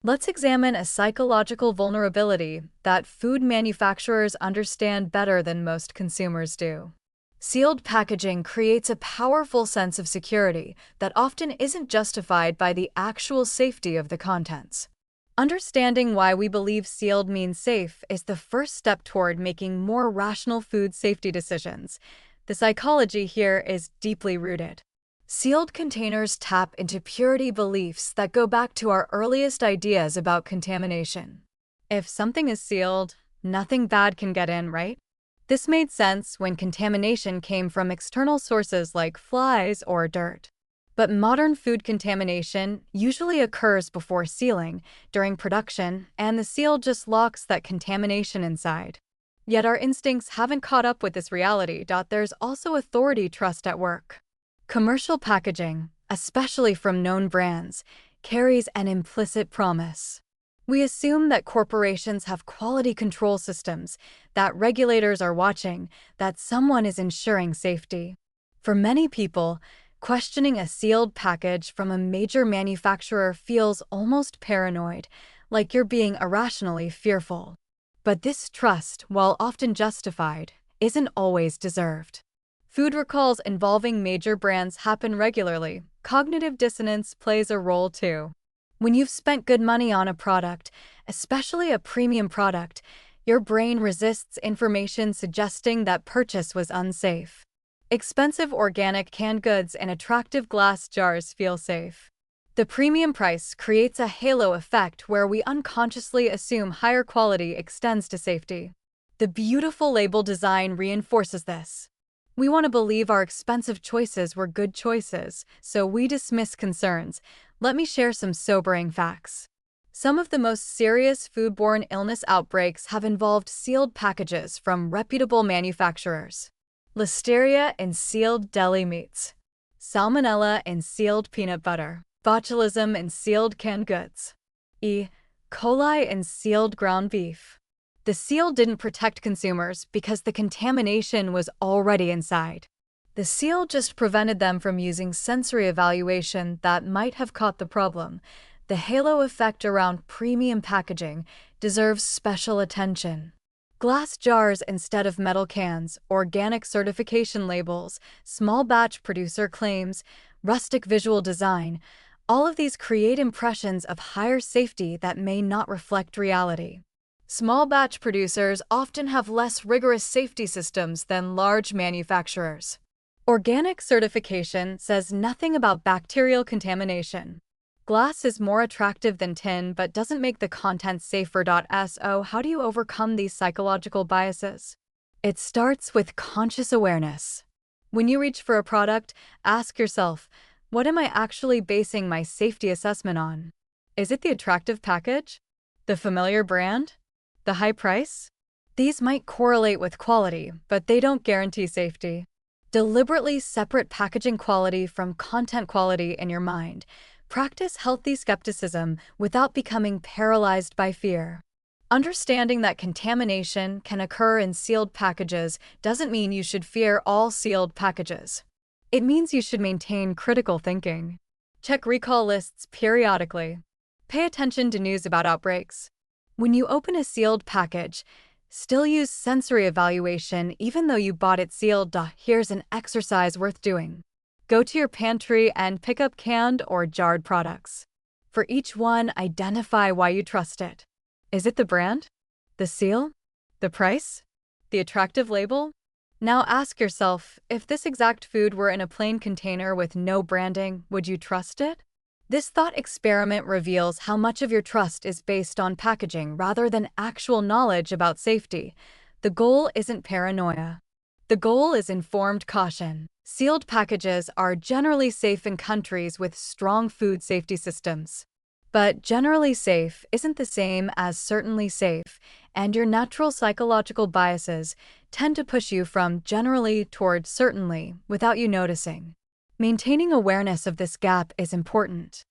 Let's examine a psychological vulnerability that food manufacturers understand better than most consumers do. Sealed packaging creates a powerful sense of security that often isn't justified by the actual safety of the contents. Understanding why we believe sealed means safe is the first step toward making more rational food safety decisions. The psychology here is deeply rooted. Sealed containers tap into purity beliefs that go back to our earliest ideas about contamination. If something is sealed, nothing bad can get in, right? This made sense when contamination came from external sources like flies or dirt. But modern food contamination usually occurs before sealing, during production, and the seal just locks that contamination inside. Yet our instincts haven't caught up with this reality. There's also authority trust at work. Commercial packaging, especially from known brands, carries an implicit promise. We assume that corporations have quality control systems, that regulators are watching, that someone is ensuring safety. For many people, questioning a sealed package from a major manufacturer feels almost paranoid, like you're being irrationally fearful. But this trust, while often justified, isn't always deserved. Food recalls involving major brands happen regularly. Cognitive dissonance plays a role too. When you've spent good money on a product, especially a premium product, your brain resists information suggesting that purchase was unsafe. Expensive organic canned goods in attractive glass jars feel safe. The premium price creates a halo effect where we unconsciously assume higher quality extends to safety. The beautiful label design reinforces this. We want to believe our expensive choices were good choices, so we dismiss concerns. Let me share some sobering facts. Some of the most serious foodborne illness outbreaks have involved sealed packages from reputable manufacturers. Listeria in sealed deli meats, Salmonella in sealed peanut butter, botulism in sealed canned goods, E. coli in sealed ground beef. The seal didn't protect consumers because the contamination was already inside. The seal just prevented them from using sensory evaluation that might have caught the problem. The halo effect around premium packaging deserves special attention. Glass jars instead of metal cans, organic certification labels, small batch producer claims, rustic visual design, all of these create impressions of higher safety that may not reflect reality. Small batch producers often have less rigorous safety systems than large manufacturers. Organic certification says nothing about bacterial contamination. Glass is more attractive than tin but doesn't make the content safer. So how do you overcome these psychological biases? It starts with conscious awareness. When you reach for a product, ask yourself, what am I actually basing my safety assessment on? Is it the attractive package? The familiar brand? The high price? These might correlate with quality, but they don't guarantee safety. Deliberately separate packaging quality from content quality in your mind. Practice healthy skepticism without becoming paralyzed by fear. Understanding that contamination can occur in sealed packages doesn't mean you should fear all sealed packages. It means you should maintain critical thinking. Check recall lists periodically. Pay attention to news about outbreaks. When you open a sealed package, still use sensory evaluation even though you bought it sealed. Here's an exercise worth doing. Go to your pantry and pick up canned or jarred products. For each one, identify why you trust it. Is it the brand? The seal? The price? The attractive label? Now ask yourself, if this exact food were in a plain container with no branding, would you trust it? This thought experiment reveals how much of your trust is based on packaging rather than actual knowledge about safety. The goal isn't paranoia. The goal is informed caution. Sealed packages are generally safe in countries with strong food safety systems. But generally safe isn't the same as certainly safe, and your natural psychological biases tend to push you from generally toward certainly without you noticing. Maintaining awareness of this gap is important.